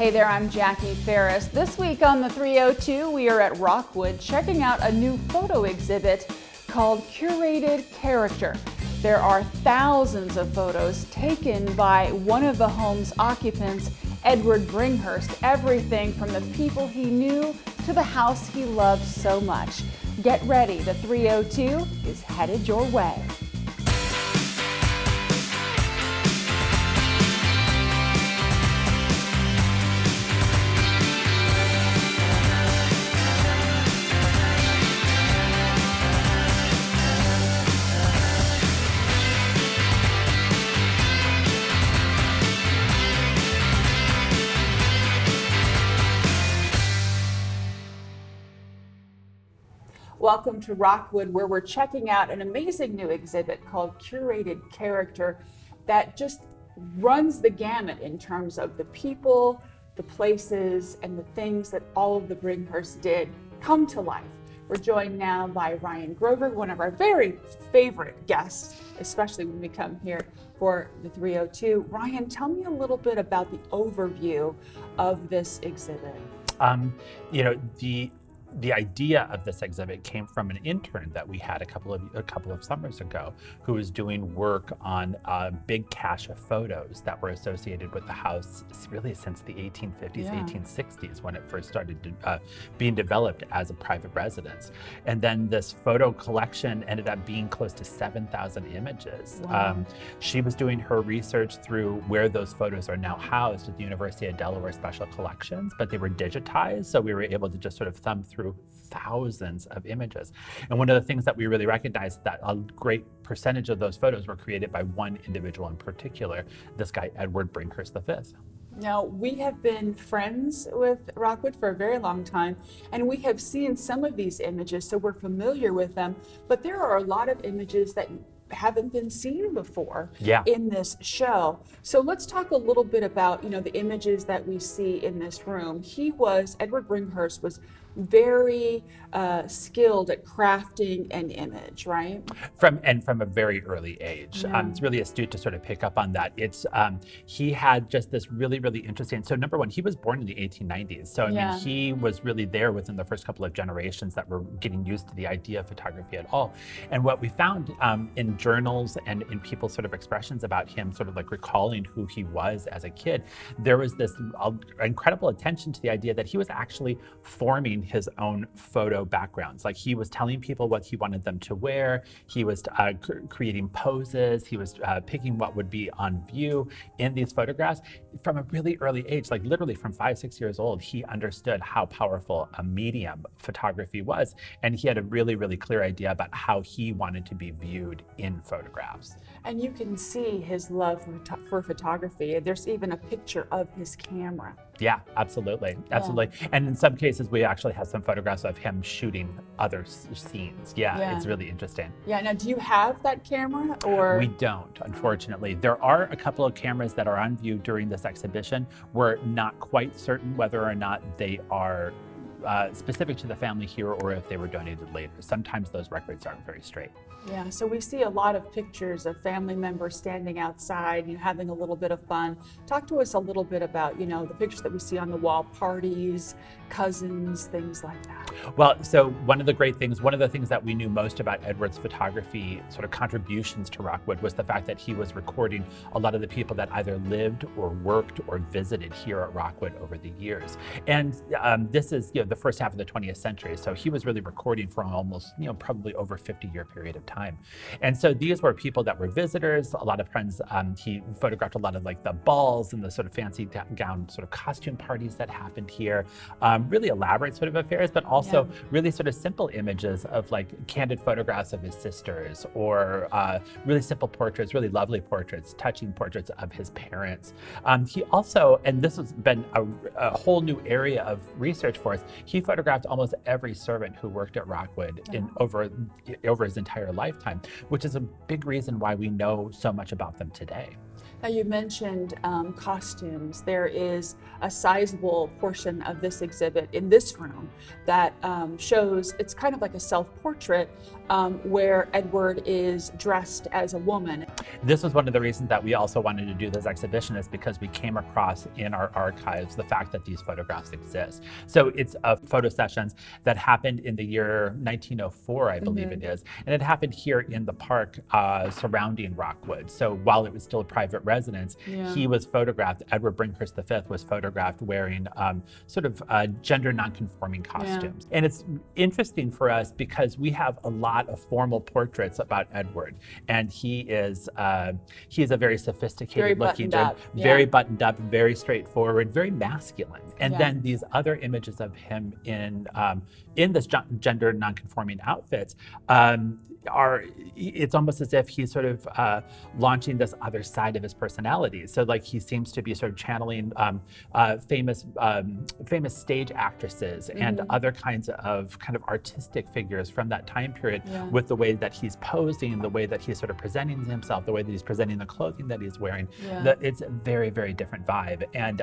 Hey there, I'm Jackie Ferris. This week on the 302, we are at Rockwood checking out a new photo exhibit called Curated Character. There are thousands of photos taken by one of the home's occupants, Edward Bringhurst, everything from the people he knew to the house he loved so much. Get ready, the 302 is headed your way. Welcome to Rockwood, where we're checking out an amazing new exhibit called Curated Character that just runs the gamut in terms of the people, the places, and the things that all of the Bringhursts did come to life. We're joined now by Ryan Grover, one of our very favorite guests, especially when we come here for the 302. Ryan, tell me a little bit about the overview of this exhibit. The idea of this exhibit came from an intern that we had a couple of summers ago, who was doing work on a big cache of photos that were associated with the house really since the 1850s, 1860s, when it first started being developed as a private residence. And then this photo collection ended up being close to 7,000 images. Wow. She was doing her research through where those photos are now housed at the University of Delaware Special Collections, but they were digitized, so we were able to just sort of thumb through thousands of images. And one of the things that we really recognized is that a great percentage of those photos were created by one individual in particular, this guy, Edward Bringhurst V. Now, we have been friends with Rockwood for a very long time, and we have seen some of these images, so we're familiar with them, but there are a lot of images that haven't been seen before in this show. So let's talk a little bit about, the images that we see in this room. Edward Bringhurst was very skilled at crafting an image, right? From a very early age. It's really astute to sort of pick up on that. He had just this really, really interesting, so number one, he was born in the 1890s. So I mean, he was really there within the first couple of generations that were getting used to the idea of photography at all. And what we found in journals and in people's sort of expressions about him, sort of like recalling who he was as a kid, there was this incredible attention to the idea that he was actually forming his own photo backgrounds. Like, he was telling people what he wanted them to wear. He was creating poses. He was picking what would be on view in these photographs from a really early age. Like, literally from 5-6 years old, he understood how powerful a medium photography was. And he had a really, really clear idea about how he wanted to be viewed in photographs. And you can see his love for photography. There's even a picture of his camera. Yeah, absolutely. And in some cases, we actually have some photographs of him shooting other scenes. It's really interesting. Yeah, now do you have that camera or? We don't, unfortunately. There are a couple of cameras that are on view during this exhibition. We're not quite certain whether or not they are specific to the family here or if they were donated later. Sometimes those records aren't very straight. Yeah, so we see a lot of pictures of family members standing outside, having a little bit of fun. Talk to us a little bit about, the pictures that we see on the wall, parties, cousins, things like that. Well, so one of the things that we knew most about Edward's photography sort of contributions to Rockwood was the fact that he was recording a lot of the people that either lived or worked or visited here at Rockwood over the years. And this is, the first half of the 20th century. So he was really recording for almost, probably over a 50-year period of time. And so these were people that were visitors, a lot of friends. He photographed a lot of like the balls and the sort of fancy gown sort of costume parties that happened here, really elaborate sort of affairs, but also really sort of simple images of like candid photographs of his sisters or really simple portraits, really lovely portraits, touching portraits of his parents. He also, and this has been a whole new area of research for us, he photographed almost every servant who worked at Rockwood over his entire lifetime, which is a big reason why we know so much about them today. Now you mentioned costumes. There is a sizable portion of this exhibit in this room that shows, it's kind of like a self-portrait where Edward is dressed as a woman. This was one of the reasons that we also wanted to do this exhibition, is because we came across in our archives the fact that these photographs exist. So it's photo sessions that happened in the year 1904, I believe it is. And it happened here in the park surrounding Rockwood. So while it was still a private residence, he was photographed, Edward Bringhurst V was photographed wearing sort of gender non-conforming costumes. And it's interesting for us because we have a lot of formal portraits about Edward. And he is a very sophisticated looking, very buttoned up, very straightforward, very masculine. And then these other images of him in this gender non-conforming outfits it's almost as if he's sort of launching this other side of his personality. So like he seems to be sort of channeling famous stage actresses and other kinds of kind of artistic figures from that time period with the way that he's posing, the way that he's sort of presenting himself, the way that he's presenting the clothing that he's wearing. It's a very, very different vibe. And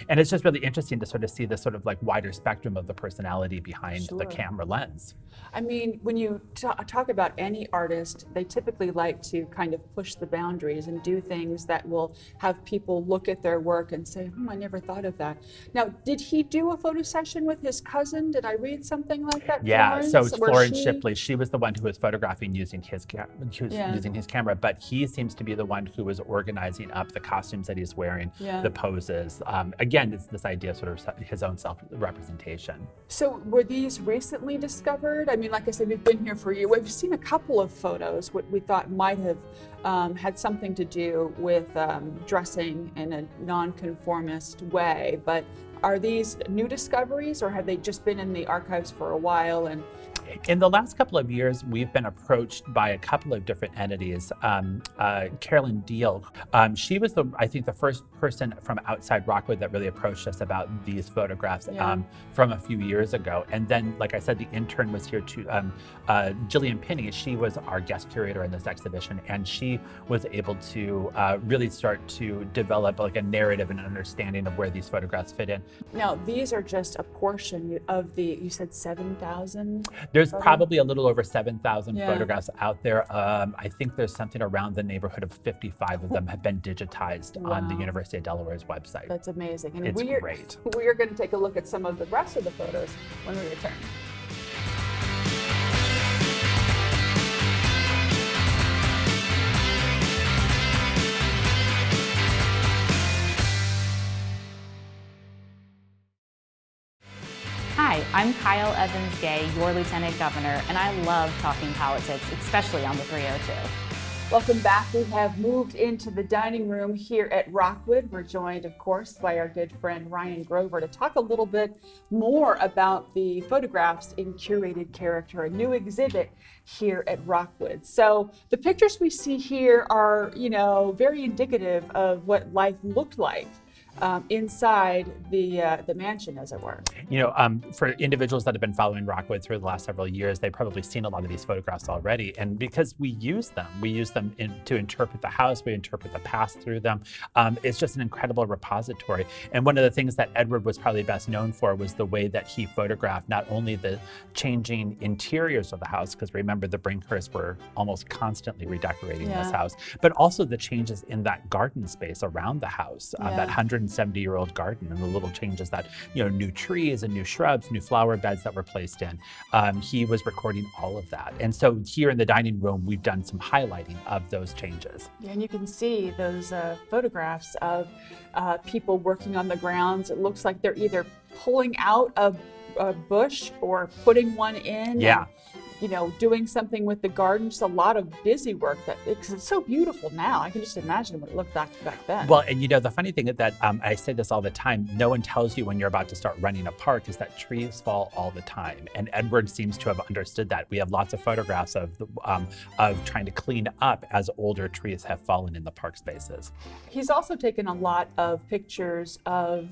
it's just really interesting to sort of see this sort of like wider spectrum of the personality behind the camera lens. I mean, when you talk about any artist, they typically like to kind of push the boundaries and do things that will have people look at their work and say, I never thought of that. Now, did he do a photo session with his cousin? Did I read something like that? Yeah, Florence? so it's Florence Shipley. She was the one who was photographing using his camera, but he seems to be the one who was organizing up the costumes that he's wearing, the poses. Again, it's this idea of sort of his own self-representation. So were these recently discovered? I mean, like I said, we've been here for a year. We've seen a couple of photos, what we thought might have had something to do with dressing in a nonconformist way. But are these new discoveries, or have they just been in the archives for a while? And in the last couple of years, we've been approached by a couple of different entities. Carolyn Deal, she was I think the first person from outside Rockwood that really approached us about these photographs from a few years ago. And then, like I said, the intern was here too. Jillian Pinney, she was our guest curator in this exhibition, and she was able to really start to develop like a narrative and an understanding of where these photographs fit in. Now, these are just a portion of you said 7,000? There's probably a little over 7,000 photographs out there. I think there's something around the neighborhood of 55 of them have been digitized on the University of Delaware's website. That's amazing. And it's great. We are going to take a look at some of the rest of the photos when we return. Hi, I'm Kyle Evans-Gay, your Lieutenant Governor, and I love talking politics, especially on the 302. Welcome back. We have moved into the dining room here at Rockwood. We're joined, of course, by our good friend Ryan Grover to talk a little bit more about the photographs in Curated Character, a new exhibit here at Rockwood. So the pictures we see here are, very indicative of what life looked like inside the mansion, as it were. For individuals that have been following Rockwood through the last several years, they've probably seen a lot of these photographs already. And because we use them to interpret the house, we interpret the past through them. It's just an incredible repository. And one of the things that Edward was probably best known for was the way that he photographed not only the changing interiors of the house, because remember the Bringhursts were almost constantly redecorating this house, but also the changes in that garden space around the house, that 170-year-old garden, and the little changes that, new trees and new shrubs, new flower beds that were placed in. He was recording all of that. And so here in the dining room, we've done some highlighting of those changes. Yeah, and you can see those photographs of people working on the grounds. It looks like they're either pulling out a bush or putting one in. Yeah. And, doing something with the garden, just a lot of busy work because it's so beautiful now. I can just imagine what it looked like back then. Well, and the funny thing is that I say this all the time, no one tells you when you're about to start running a park is that trees fall all the time. And Edward seems to have understood that. We have lots of photographs of trying to clean up as older trees have fallen in the park spaces. He's also taken a lot of pictures of,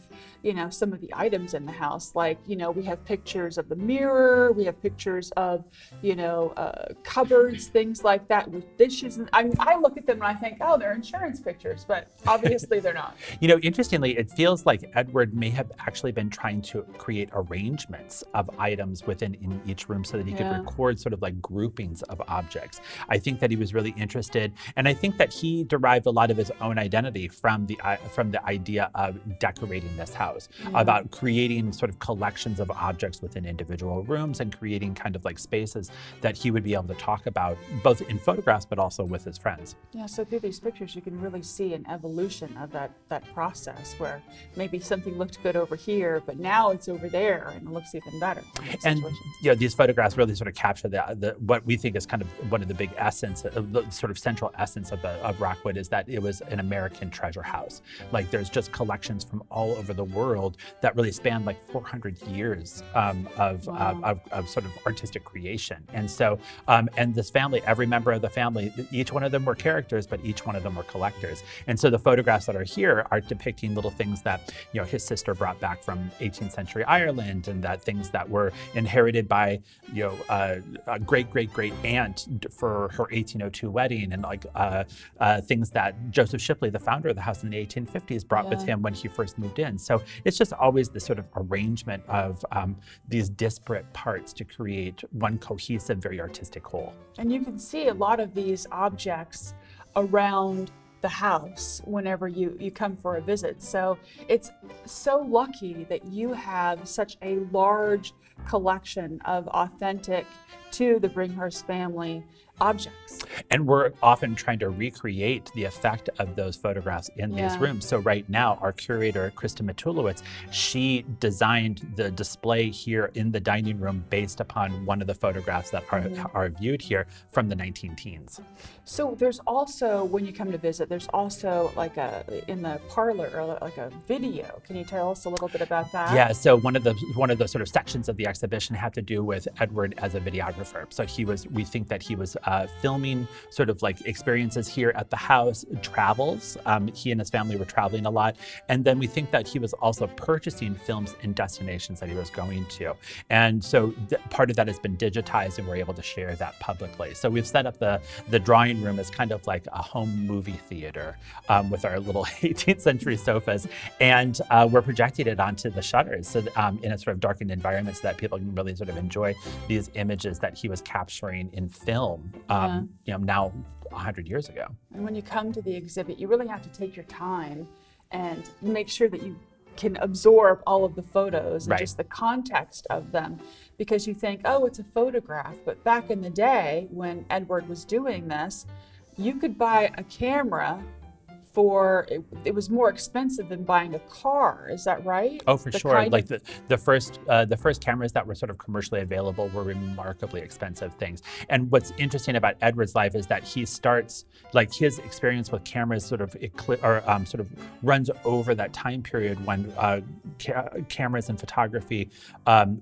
some of the items in the house. Like, we have pictures of the mirror, we have pictures of cupboards, things like that with dishes. And I look at them and I think, oh, they're insurance pictures, but obviously they're not. Interestingly, it feels like Edward may have actually been trying to create arrangements of items in each room so that he could record sort of like groupings of objects. I think that he was really interested, and I think that he derived a lot of his own identity from the idea of decorating this house, about creating sort of collections of objects within individual rooms and creating kind of like spaces that he would be able to talk about both in photographs but also with his friends. Yeah, so through these pictures you can really see an evolution of that process where maybe something looked good over here, but now it's over there and it looks even better. And these photographs really sort of capture the what we think is kind of one of the big essence, the sort of central essence of Rockwood, is that it was an American treasure house. Like there's just collections from all over the world that really span like 400 years of sort of artistic creation. And so, and this family, every member of the family, each one of them were characters, but each one of them were collectors. And so the photographs that are here are depicting little things that, his sister brought back from 18th century Ireland, and that things that were inherited by, a great aunt for her 1802 wedding, and like things that Joseph Shipley, the founder of the house in the 1850s, brought with him when he first moved in. So it's just always this sort of arrangement of these disparate parts to create one cohesive, very artistic whole. And you can see a lot of these objects around the house whenever you come for a visit. So it's so lucky that you have such a large collection of authentic to the Bringhurst family objects. And we're often trying to recreate the effect of those photographs in these rooms. So right now, our curator, Krista Matulowicz, she designed the display here in the dining room based upon one of the photographs that are viewed here from the 19-teens. So there's also, when you come to visit, there's also like in the parlor, like a video. Can you tell us a little bit about that? Yeah, so one of the sort of sections of the exhibition had to do with Edward as a videographer. So we think that he was filming sort of like experiences here at the house, travels. He and his family were traveling a lot. And then we think that he was also purchasing films in destinations that he was going to. And so part of that has been digitized, and we're able to share that publicly. So we've set up the drawing room as kind of like a home movie theater with our little 18th century sofas. And we're projecting it onto the shutters so in a sort of darkened environment so that people can really sort of enjoy these images that he was capturing in film. Now 100 years ago. And when you come to the exhibit, you really have to take your time and make sure that you can absorb all of the photos and just the context of them, because you think, oh, it's a photograph. But back in the day when Edward was doing this, you could buy a camera for it was more expensive than buying a car. Is that right? Oh, for sure. Like the first cameras that were sort of commercially available were remarkably expensive things. And what's interesting about Edward's life is that he starts, like his experience with cameras sort of runs over that time period when cameras and photography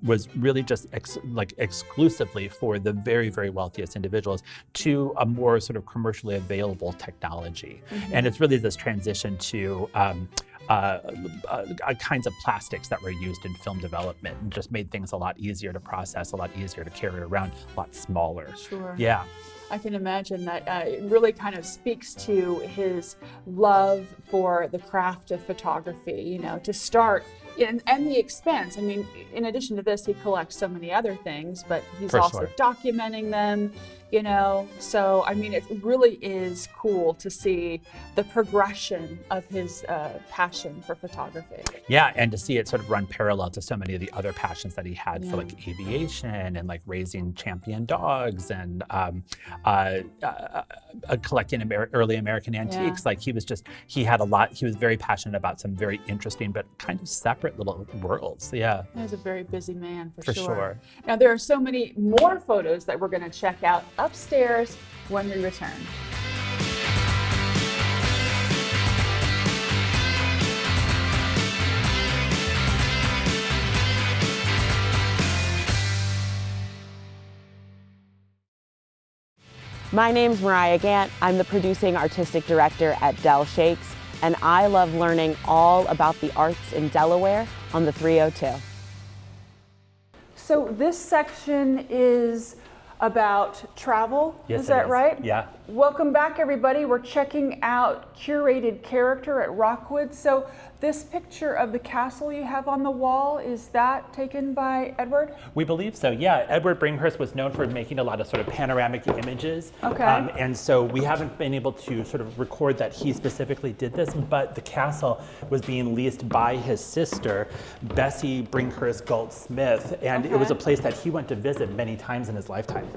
was really just exclusively for the very, very wealthiest individuals, to a more sort of commercially available technology. Mm-hmm. And it's really this transition to kinds of plastics that were used in film development, and just made things a lot easier to process, a lot easier to carry around, a lot smaller. Sure. Yeah. I can imagine that it really kind of speaks to his love for the craft of photography, to start, and the expense. I mean, in addition to this, he collects so many other things, but he's also documenting them, So, I mean, it really is cool to see the progression of his passion for photography. Yeah, and to see it sort of run parallel to so many of the other passions that he had for like aviation and like raising champion dogs and collecting early American antiques. Like he was very passionate about some very interesting but kind of separate little worlds. Yeah. He was a very busy man for sure. sure. Now there are so many more photos that we're going to check out upstairs when we return. My name's Mariah Gant. I'm the producing artistic director at Del Shakes, and I love learning all about the arts in Delaware on the 302. So this section is about travel. Yes, is that right? Yeah. Welcome back, everybody. We're checking out curated character at Rockwood. So this picture of the castle you have on the wall, is that taken by Edward? We believe so, yeah. Edward Bringhurst was known for making a lot of sort of panoramic images. Okay. And so we haven't been able to sort of record that he specifically did this, but the castle was being leased by his sister, Bessie Bringhurst Galt Smith, and it was a place that he went to visit many times in his lifetime.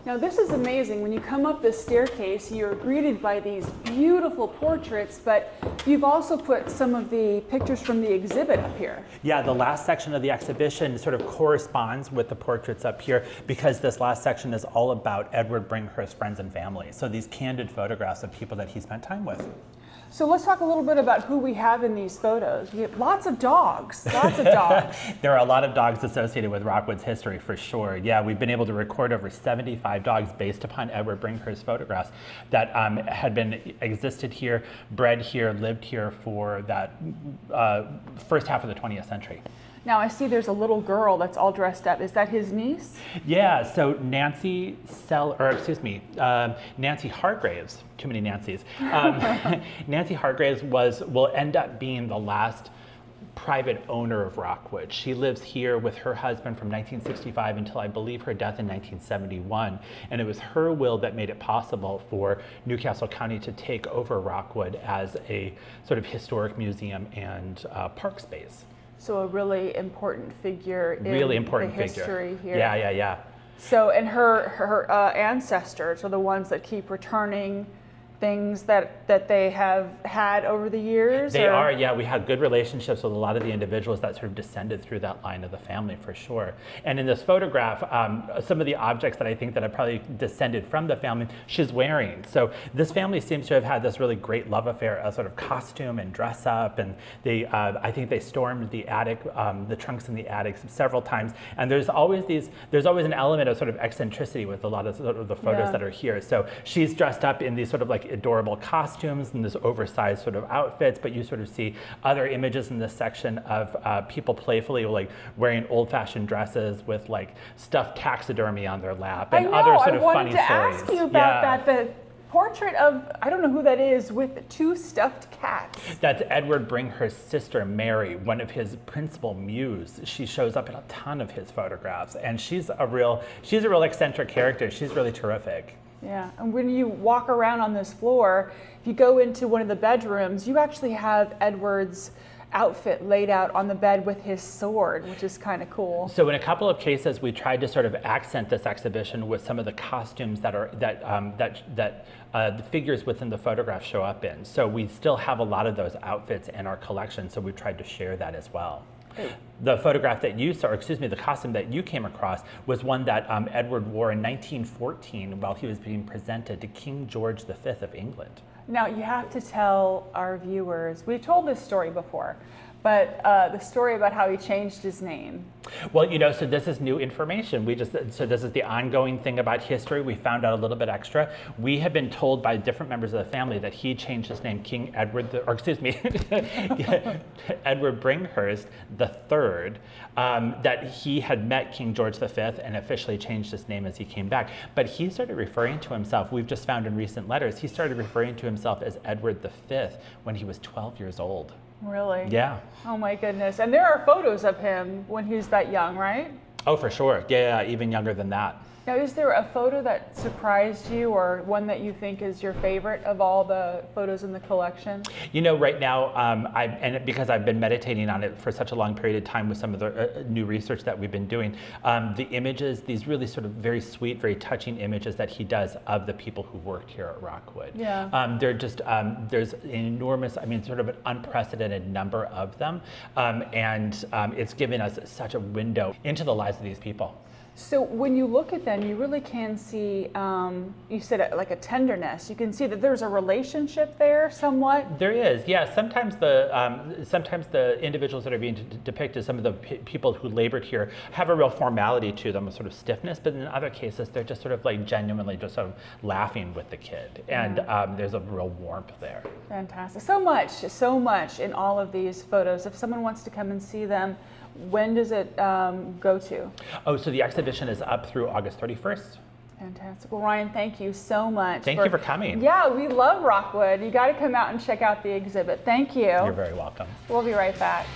Now this is amazing. When you come up this staircase, you're greeted by these beautiful portraits, but you've also put some of the pictures from the exhibit up here. Yeah, the last section of the exhibition sort of corresponds with the portraits up here because this last section is all about Edward Bringhurst's friends and family. So these candid photographs of people that he spent time with. So let's talk a little bit about who we have in these photos. We have lots of dogs, lots of dogs. There are a lot of dogs associated with Rockwood's history for sure. Yeah, we've been able to record over 75 dogs based upon Edward Bringhurst's photographs that had been existed here, bred here, lived here for that first half of the 20th century. Now I see there's a little girl that's all dressed up. Is that his niece? Yeah, so Nancy Hargraves, too many Nancys. Nancy Hargraves will end up being the last private owner of Rockwood. She lives here with her husband from 1965 until I believe her death in 1971. And it was her will that made it possible for Newcastle County to take over Rockwood as a sort of historic museum and park space. So a really important figure in the history here. Yeah. So, and her ancestors are the ones that keep returning things that they have had over the years? They are, yeah. We had good relationships with a lot of the individuals that sort of descended through that line of the family for sure. And in this photograph, some of the objects that I think that have probably descended from the family, she's wearing. So this family seems to have had this really great love affair, a sort of costume and dress up. And they, I think they stormed the attic, the trunks in the attic several times. And there's always an element of sort of eccentricity with a lot of, sort of the photos that are here. So she's dressed up in these sort of like adorable costumes and this oversized sort of outfits, but you sort of see other images in this section of people playfully like wearing old-fashioned dresses with like stuffed taxidermy on their lap and other sort of funny stories. I wanted to ask you about that. The portrait of, I don't know who that is, with two stuffed cats. That's Edward Bringhurst's sister, Mary, one of his principal muse. She shows up in a ton of his photographs, and she's a real eccentric character. She's really terrific. Yeah, and when you walk around on this floor, if you go into one of the bedrooms, you actually have Edward's outfit laid out on the bed with his sword, which is kind of cool. So in a couple of cases, we tried to sort of accent this exhibition with some of the costumes that the figures within the photograph show up in. So we still have a lot of those outfits in our collection, so we tried to share that as well. The photograph that you saw, or excuse me, the costume that you came across was one that Edward wore in 1914 while he was being presented to King George V of England. Now you have to tell our viewers, we've told this story before, but the story about how he changed his name. Well, you know, so this is new information. So this is the ongoing thing about history. We found out a little bit extra. We have been told by different members of the family that he changed his name Edward Bringhurst III, that he had met King George V and officially changed his name as he came back. But he started referring to himself, we've just found in recent letters, he started referring to himself as Edward V when he was 12 years old. Really? Yeah. Oh my goodness. And there are photos of him when he's that young, right? Oh, for sure. Yeah, even younger than that. Now, is there a photo that surprised you or one that you think is your favorite of all the photos in the collection? You know, right now, because I've been meditating on it for such a long period of time with some of the new research that we've been doing, the images, these really sort of very sweet, very touching images that he does of the people who worked here at Rockwood. Yeah. They're just, there's an enormous, sort of an unprecedented number of them. And it's given us such a window into the lives of these people. So when you look at them, you really can see, you said like a tenderness. You can see that there's a relationship there somewhat. There is, yeah. Sometimes the individuals that are being depicted, some of the people who labored here, have a real formality to them, a sort of stiffness, but in other cases, they're just sort of like genuinely just sort of laughing with the kid. And there's a real warmth there. Fantastic. So much in all of these photos. If someone wants to come and see them, when does it go to? Oh, so the exhibition exhibition is up through August 31st. Fantastic. Well, Ryan, thank you so much. Thank you for coming. Yeah, we love Rockwood. You got to come out and check out the exhibit. Thank you. You're very welcome. We'll be right back.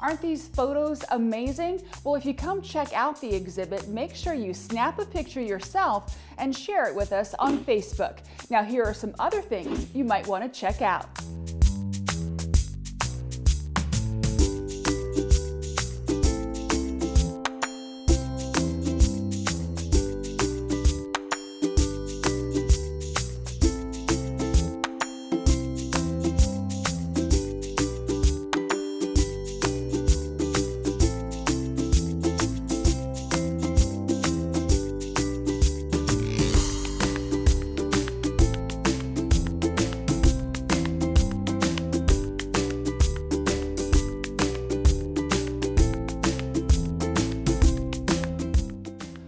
Aren't these photos amazing? Well, if you come check out the exhibit, make sure you snap a picture yourself and share it with us on Facebook. Now, here are some other things you might want to check out.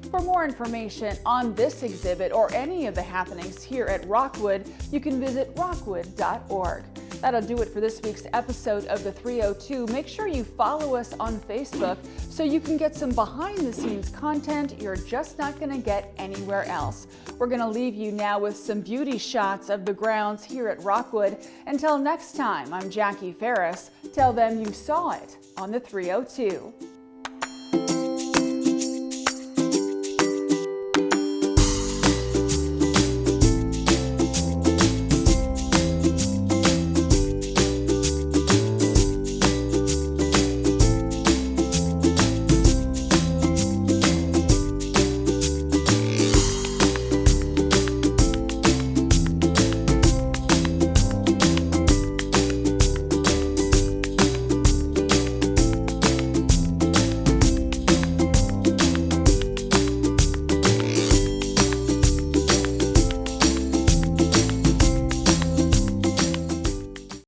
For more information on this exhibit or any of the happenings here at Rockwood, you can visit rockwood.org. That'll do it for this week's episode of the 302. Make sure you follow us on Facebook so you can get some behind-the-scenes content you're just not going to get anywhere else. We're going to leave you now with some beauty shots of the grounds here at Rockwood. Until next time, I'm Jackie Ferris. Tell them you saw it on the 302.